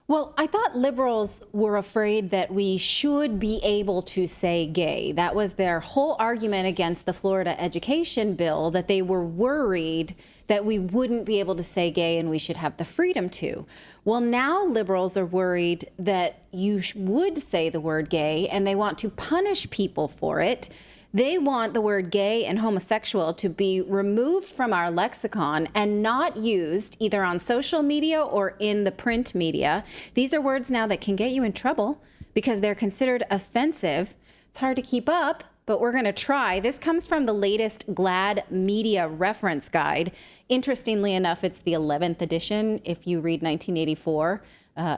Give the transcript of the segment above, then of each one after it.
Well, I thought liberals were afraid that we should be able to say gay. That was their whole argument against the Florida education bill, that they were worried that we wouldn't be able to say gay and we should have the freedom to. Well, now liberals are worried that you would say the word gay and they want to punish people for it. They want the word gay and homosexual to be removed from our lexicon and not used either on social media or in the print media. These are words now that can get you in trouble because they're considered offensive. It's hard to keep up, but we're going to try. This comes from the latest GLAAD Media Reference Guide. Interestingly enough, it's the 11th edition. If you read 1984,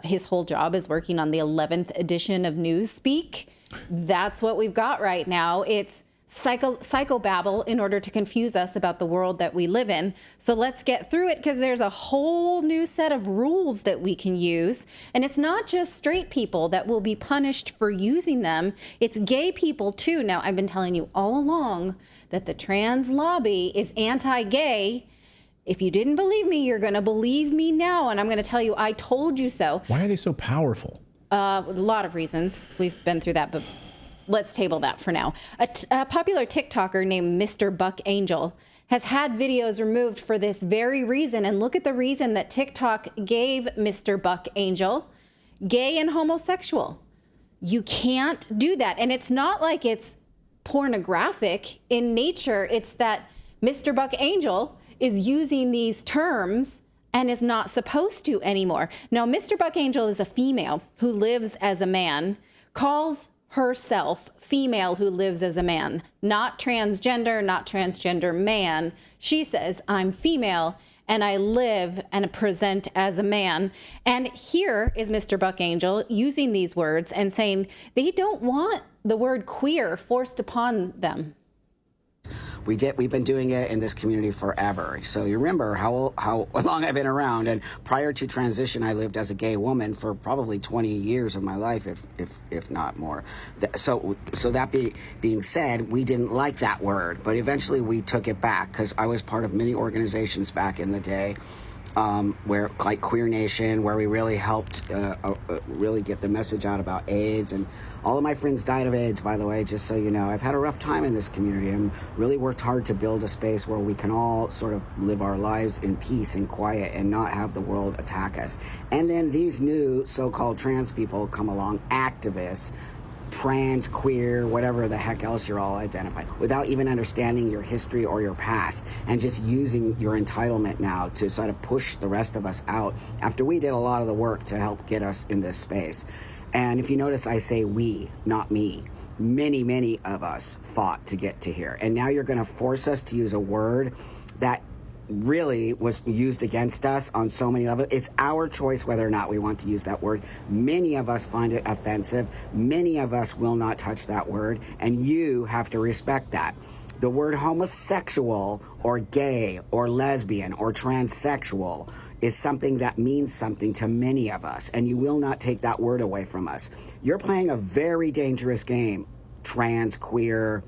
his whole job is working on the 11th edition of Newspeak. That's what we've got right now. It's psychobabble in order to confuse us about the world that we live in. So let's get through it because there's a whole new set of rules that we can use. And it's not just straight people that will be punished for using them. It's gay people too. Now, I've been telling you all along that the trans lobby is anti-gay. If you didn't believe me, you're going to believe me now. And I'm going to tell you, I told you so. Why are they so powerful? A lot of reasons. We've been through that, but let's table that for now. A popular TikToker named Mr. Buck Angel has had videos removed for this very reason. And look at the reason that TikTok gave Mr. Buck Angel: gay and homosexual. You can't do that. And it's not like it's pornographic in nature. It's that Mr. Buck Angel is using these terms and is not supposed to anymore. Now, Mr. Buck Angel is a female who lives as a man, calls herself female who lives as a man, not transgender man. She says, I'm female and I live and present as a man. And here is Mr. Buck Angel using these words and saying they don't want the word queer forced upon them. We've been doing it in this community forever. So you remember how long I've been around. And prior to transition, I lived as a gay woman for probably 20 years of my life, if not more. So that being said, we didn't like that word, but eventually we took it back because I was part of many organizations back in the day. Where, like Queer Nation, where we really helped really get the message out about AIDS. And all of my friends died of AIDS, by the way, just so you know. I've had a rough time in this community and really worked hard to build a space where we can all sort of live our lives in peace and quiet and not have the world attack us. And then these new so-called trans people come along, activists, trans, queer, whatever the heck else you're all identified, without even understanding your history or your past, and just using your entitlement now to sort of push the rest of us out after we did a lot of the work to help get us in this space. And if you notice, I say we, not me. Many, many of us fought to get to here. And now you're going to force us to use a word that really was used against us on so many levels. It's our choice whether or not we want to use that word. Many of us find it offensive. Many of us will not touch that word, and you have to respect that. The word homosexual or gay or lesbian or transsexual is something that means something to many of us, and you will not take that word away from us. You're playing a very dangerous game, trans, queer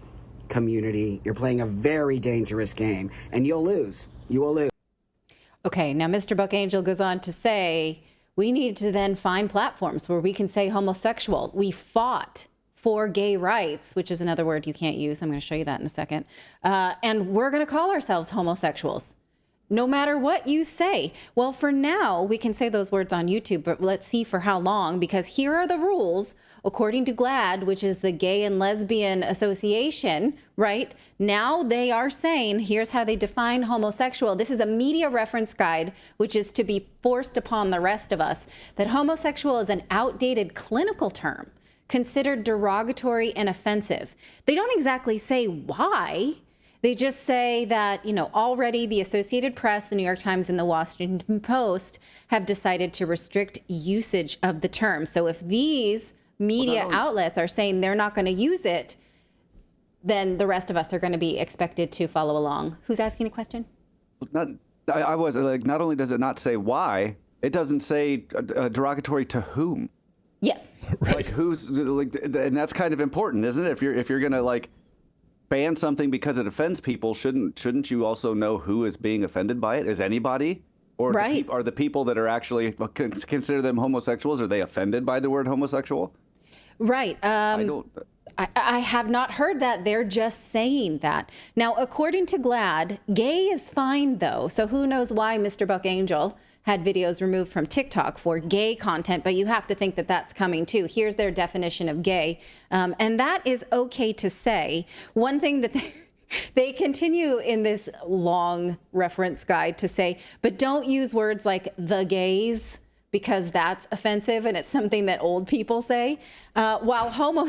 community. You're playing a very dangerous game, and you'll lose. You will lose. Okay, now Mr. Buck Angel goes on to say, we need to then find platforms where we can say homosexual. We fought for gay rights, which is another word you can't use. I'm going to show you that in a second. And we're going to call ourselves homosexuals, no matter what you say. Well, for now, we can say those words on YouTube, but let's see for how long, because here are the rules. According to GLAAD, which is the Gay and Lesbian Association, right? Now they are saying, here's how they define homosexual. This is a media reference guide, which is to be forced upon the rest of us, that homosexual is an outdated clinical term, considered derogatory and offensive. They don't exactly say why. They just say that, already the Associated Press, the New York Times, and the Washington Post have decided to restrict usage of the term. So if these media outlets are saying they're not going to use it, then the rest of us are going to be expected to follow along. Who's asking a question? I was like, not only does it not say why, it doesn't say derogatory to whom. Yes. Right. Like who's like, and that's kind of important, isn't it? If you're going to like ban something because it offends people, shouldn't you also know who is being offended by it? Is anybody? Or Right. are the people that are actually consider them homosexuals, are they offended by the word homosexual? Right. I don't. I have not heard that. They're just saying that. Now, according to GLAAD, gay is fine, though. So who knows why Mr. Buck Angel had videos removed from TikTok for gay content, but you have to think that that's coming too. Here's their definition of gay. And that is okay to say. One thing that they continue in this long reference guide to say, but don't use words like the gays, because that's offensive and it's something that old people say. While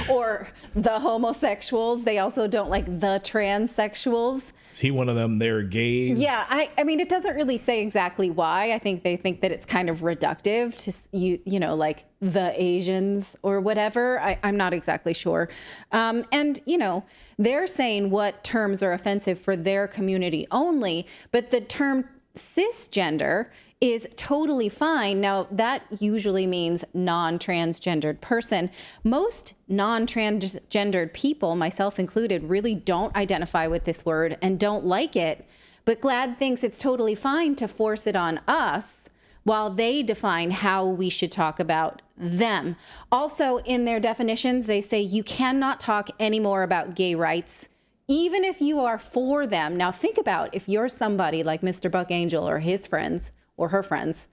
or the homosexuals, they also don't like the transsexuals. Is he one of them? They're gays? Yeah, I mean, it doesn't really say exactly why. I think they think that it's kind of reductive to, you know, like the Asians or whatever. I'm not exactly sure. And, you know, they're saying what terms are offensive for their community only, but the term cisgender is totally fine. Now, that usually means non-transgendered person. Most non-transgendered people, myself included, really don't identify with this word and don't like it. But GLAAD thinks it's totally fine to force it on us while they define how we should talk about them. Also, in their definitions, they say you cannot talk anymore about gay rights, even if you are for them. Now, think about if you're somebody like Mr. Buck Angel or his friends or her friends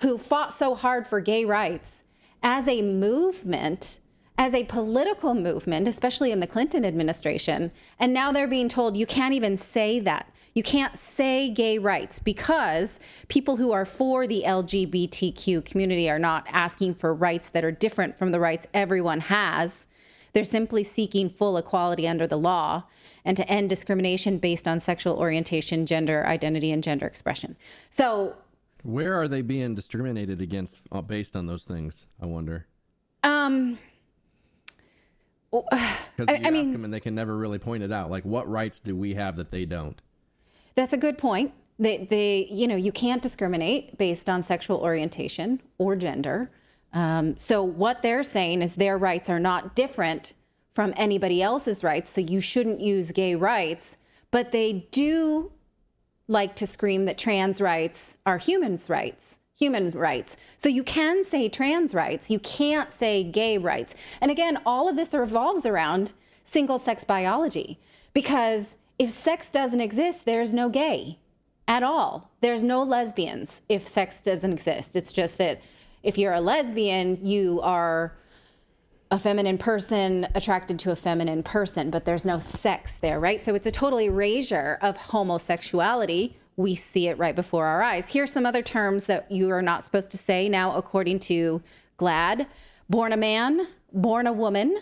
who fought so hard for gay rights as a movement, as a political movement, especially in the Clinton administration. And now they're being told you can't even say that. You can't say gay rights because people who are for the LGBTQ community are not asking for rights that are different from the rights everyone has. They're simply seeking full equality under the law and to end discrimination based on sexual orientation, gender identity, and gender expression. So, where are they being discriminated against based on those things, I wonder? Because you ask them and they can never really point it out. Like, what rights do we have that they don't? That's a good point. They you know, you can't discriminate based on sexual orientation or gender. So what they're saying is their rights are not different from anybody else's rights, so you shouldn't use gay rights, but they do like to scream that trans rights are human rights. So you can say trans rights, you can't say gay rights. And again, all of this revolves around single sex biology, because if sex doesn't exist, there's no gay at all. There's no lesbians if sex doesn't exist. It's just that if you're a lesbian, you are a feminine person attracted to a feminine person, but there's no sex there, right? So it's a total erasure of homosexuality. We see it right before our eyes. Here's some other terms that you are not supposed to say now, according to GLAAD. Born a man, born a woman,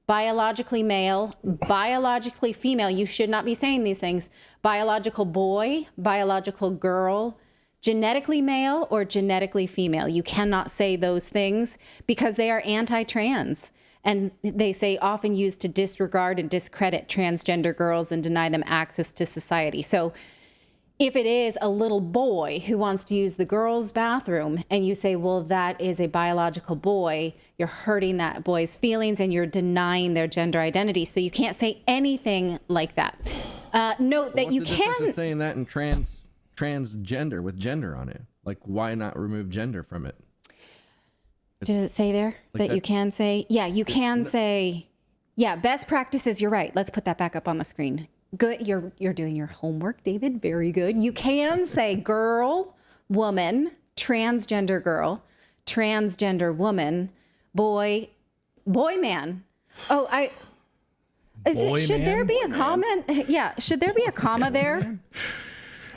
biologically male, biologically female. You should not be saying these things. Biological boy, biological girl, genetically male or genetically female. You cannot say those things because they are anti-trans. And they say often used to disregard and discredit transgender girls and deny them access to society. So if it is a little boy who wants to use the girls' bathroom and you say, well, that is a biological boy, you're hurting that boy's feelings and you're denying their gender identity. So you can't say anything like that. Note that you can saying that in transgender with gender on it. Like, why not remove gender from it? Does it say there like that you can say? Yeah, you can say, yeah, best practices. You're right. Let's put that back up on the screen. Good. You're doing your homework, David. Very good. You can say girl, woman, transgender girl, transgender woman, boy, man. Oh, should there be a comment? Yeah. Should there be a comma there?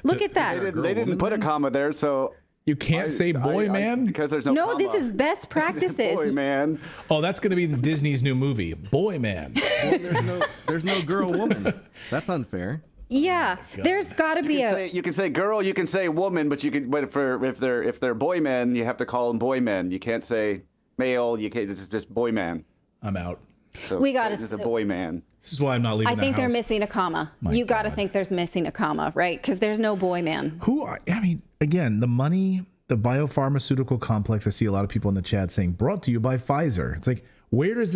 Look at that. They didn't put a comma there, so You can't say boy man? because there's no No, comma. this is best practices. Boy man. Oh, that's going to be Disney's new movie, Boy Man. Well, there's no girl woman. That's unfair. Yeah, there's got to be You can say girl, you can say woman, but if they're boy men, you have to call them boy men. You can't say male. You can't. It's just boy man. I'm out. So We gotta- It's a boy man. This is why I'm not leaving I the think they're house. missing a comma. My You got to God. think there's missing a comma, right? Because there's no boy man. I mean, again, the money, the biopharmaceutical complex. I see a lot of people in the chat saying brought to you by Pfizer. It's like, where is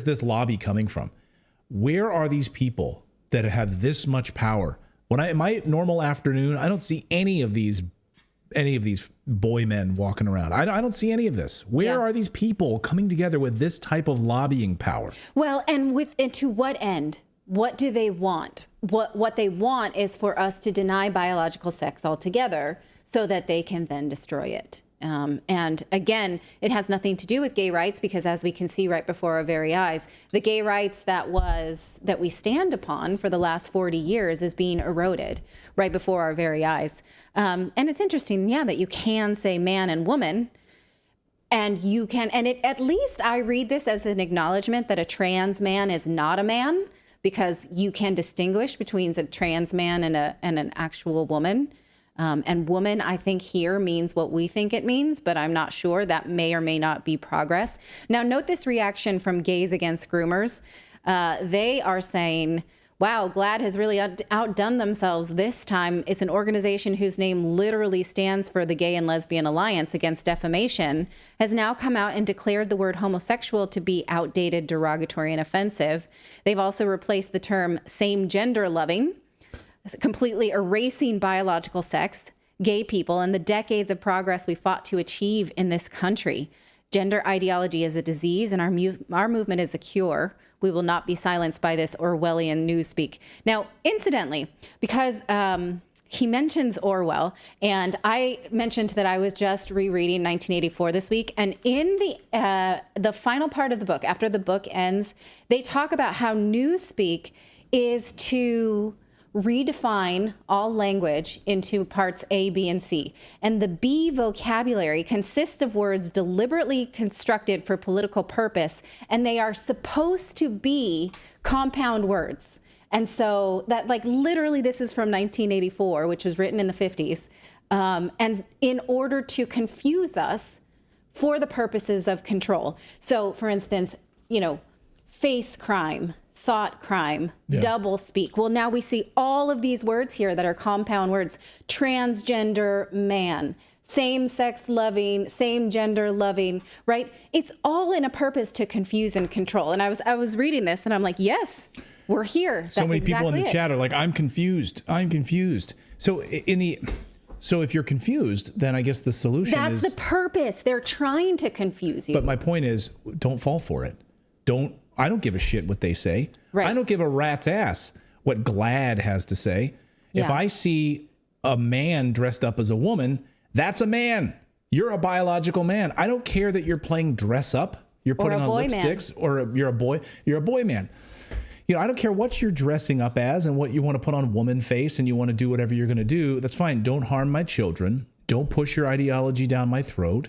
this lobby coming from? Where are these people that have this much power in my normal afternoon, I don't see any of these boy men walking around. I don't see any of this. Where are these people coming together with this type of lobbying power? Well, and to what end? What do they want? What they want is for us to deny biological sex altogether so that they can then destroy it. And again, it has nothing to do with gay rights, because as we can see right before our very eyes, the gay rights that we stand upon for the last 40 years is being eroded right before our very eyes. And it's interesting, that you can say man and woman, and you can, and at least I read this as an acknowledgement that a trans man is not a man, because you can distinguish between a trans man and an actual woman. And woman, I think here means what we think it means, but I'm not sure. That may or may not be progress. Now, note this reaction from Gays Against Groomers. They are saying, wow, GLAAD has really outdone themselves this time. It's an organization whose name literally stands for the Gay and Lesbian Alliance Against Defamation, has now come out and declared the word homosexual to be outdated, derogatory, and offensive. They've also replaced the term same-gender loving, completely erasing biological sex, gay people, and the decades of progress we fought to achieve in this country. Gender ideology is a disease, and our movement is a cure. We will not be silenced by this Orwellian newspeak. Now, incidentally, because he mentions Orwell, and I mentioned that I was just rereading 1984 this week, and in the final part of the book, after the book ends, they talk about how newspeak is to redefine all language into parts A, B, and C. And the B vocabulary consists of words deliberately constructed for political purpose, and they are supposed to be compound words. And so that, literally this is from 1984, which was written in the 50s. And in order to confuse us for the purposes of control. So for instance, face crime, thought crime, double speak. Well, now we see all of these words here that are compound words: transgender man, same-sex loving, same-gender loving, right? It's all in a purpose to confuse and control. And I was reading this and I'm like, yes, we're here. That's so many people in the exactly chat are like, I'm confused. So so if you're confused, then I guess the solution is... That's the purpose. They're trying to confuse you. But my point is, don't fall for it. I don't give a shit what they say. Right. I don't give a rat's ass what GLAAD has to say. Yeah. If I see a man dressed up as a woman, that's a man. You're a biological man. I don't care that you're playing dress up. You're putting on lipsticks, or you're a boy. You're a boy man. I don't care what you're dressing up as and what you want to put on woman face, and you want to do whatever you're going to do. That's fine. Don't harm my children. Don't push your ideology down my throat.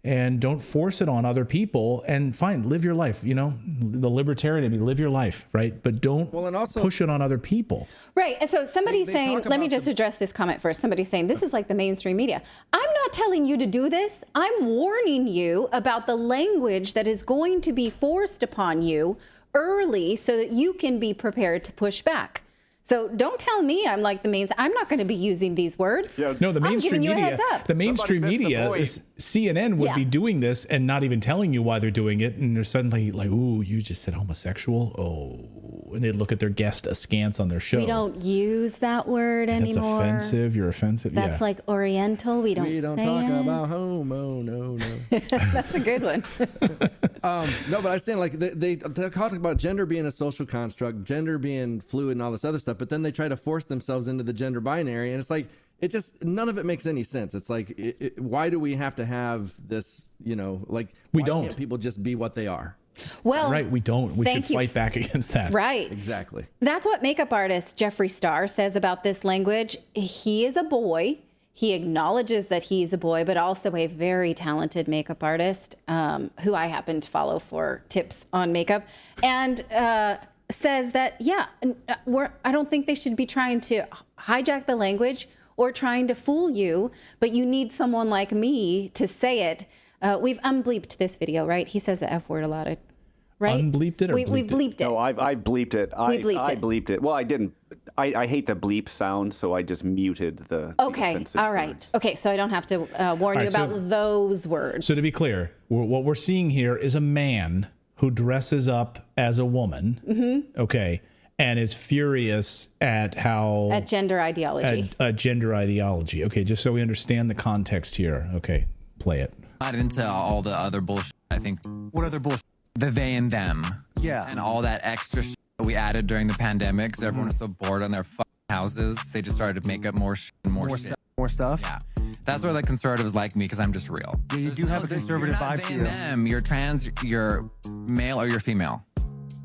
And don't force it on other people. And fine, live your life. The libertarian in me, live your life, right? But don't push it on other people. Right. And so somebody's saying, let me just address this comment first. Somebody's saying, this is like the mainstream media. I'm not telling you to do this. I'm warning you about the language that is going to be forced upon you early so that you can be prepared to push back. So don't tell me I'm like the mainstream. I'm not going to be using these words. Yeah. No, the mainstream media. A heads up. The mainstream media is CNN would be doing this and not even telling you why they're doing it, and they're suddenly like, "Ooh, you just said homosexual." Oh, and they look at their guest askance on their show. We don't use that word anymore. That's offensive. You're offensive. That's like Oriental. We don't talk about homo. No. That's a good one. No, but I was saying they talk about gender being a social construct, gender being fluid, and all this other stuff. But then they try to force themselves into the gender binary, and it's like none of it makes any sense. It's like, why do we have to have this? Why can't people just be what they are? Well, right, we don't. We should fight back against that. Right, exactly. That's what makeup artist Jeffree Star says about this language. He is a boy. He acknowledges that he's a boy, but also a very talented makeup artist who I happen to follow for tips on makeup, and says that, I don't think they should be trying to hijack the language or trying to fool you, but you need someone like me to say it. We've unbleeped this video, right? He says the F word a lot, right? Unbleeped it or we've bleeped it? No, I bleeped it. I bleeped it. Well, I didn't. I hate the bleep sound, so I just muted the offensive all right. words. Okay, so I don't have to warn you about those words. So to be clear, what we're seeing here is a man who dresses up as a woman, okay, and is furious at how At gender ideology. At gender ideology. Okay, just so we understand the context here. Okay, play it. Not into all the other bullshit. I think. What other bullshit? The they and them. Yeah. And all that extra shit that we added during the pandemic because everyone was so bored on their fucking houses. They just started to make up more shit and more shit. More stuff. Yeah. That's where the conservatives like me because I'm just real. Yeah, you do have a conservative you're not vibe to they you. and them. You're trans, you're male, or you're female.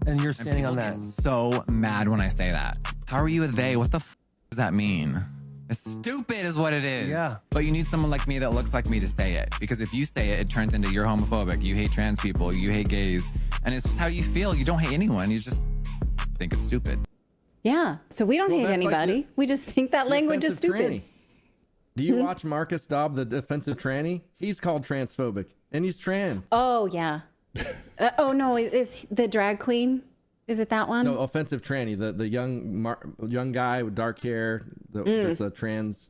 And you're standing on that. Get so mad when I say that. How are you a they? What the f does that mean? It's stupid is what it is. Yeah. But you need someone like me that looks like me to say it. Because if you say it, it turns into you're homophobic, you hate trans people, you hate gays. And it's just how you feel. You don't hate anyone. You just think it's stupid. Yeah. So we don't hate that's like anybody. We just think that language is Offensive stupid. tranny. Do you watch Marcus Daub, the offensive tranny? He's called transphobic, and he's trans. Oh, yeah. Oh, no. Is the drag queen? Is it that one? No, offensive tranny, the young guy with dark hair. That's a trans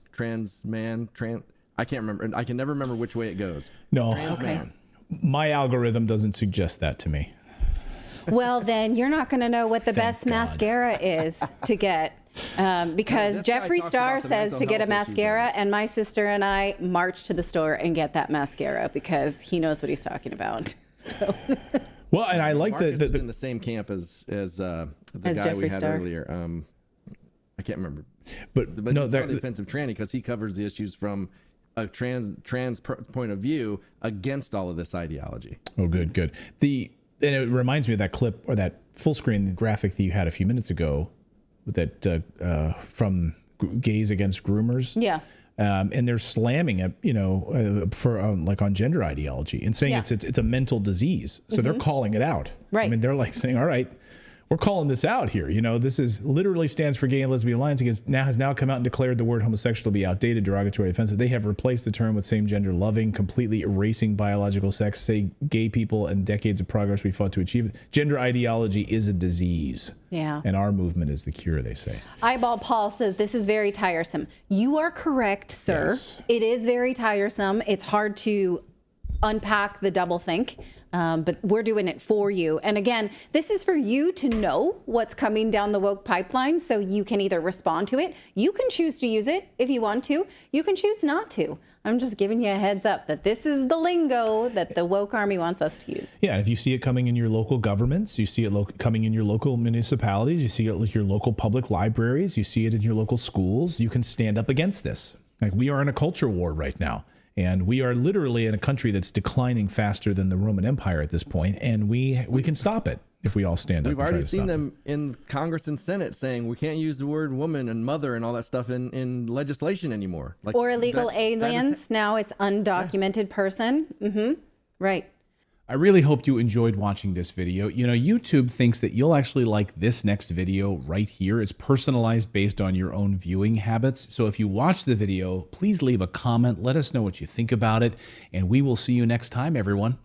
man. I can't remember. I can never remember which way it goes. No, Trans man. my algorithm doesn't suggest that to me. Well, then you're not going to know what the best God. mascara is to get. Because this guy Jeffree talks Star about the says mental to get a health issues mascara, in it. and my sister and I march to the store and get that mascara because he knows what he's talking about. So. Well, and I like Marcus is the in the same camp as the As guy we Jeffree had Star. earlier. I can't remember. but But no, he's there, called the offensive tranny because he covers the issues from a trans point of view against all of this ideology. oh, good. And it reminds me of that clip or that full screen graphic that you had a few minutes ago, with that from Gays Against Groomers. Yeah. And they're slamming it, for like on gender ideology and saying Yeah. it's a mental disease. So they're calling it out. Right. I mean, they're like saying, all right, we're calling this out here. This is literally stands for Gay and Lesbian Alliance has now come out and declared the word homosexual to be outdated, derogatory, offensive. They have replaced the term with same gender loving, completely erasing biological sex, say gay people and decades of progress we fought to achieve it. Gender ideology is a disease. Yeah. And our movement is the cure, they say. Eyeball Paul says this is very tiresome. You are correct, sir. Yes. It is very tiresome. It's hard to unpack the double think, but we're doing it for you. And again, this is for you to know what's coming down the woke pipeline so you can either respond to it. You can choose to use it if you want to. You can choose not to. I'm just giving you a heads up that this is the lingo that the woke army wants us to use. Yeah, if you see it coming in your local governments, you see it coming in your local municipalities, you see it with your local public libraries, you see it in your local schools, you can stand up against this. Like, we are in a culture war right now. And we are literally in a country that's declining faster than the Roman Empire at this point, and we can stop it if we all stand up. We've and try already to seen stop them in Congress and Senate saying we can't use the word woman and mother and all that stuff in legislation anymore. Like, Or illegal that is- aliens. Now it's undocumented person. Mm-hmm. Right. I really hope you enjoyed watching this video. YouTube thinks that you'll actually like this next video right here. It's personalized based on your own viewing habits. So if you watch the video, please leave a comment. Let us know what you think about it. And we will see you next time, everyone.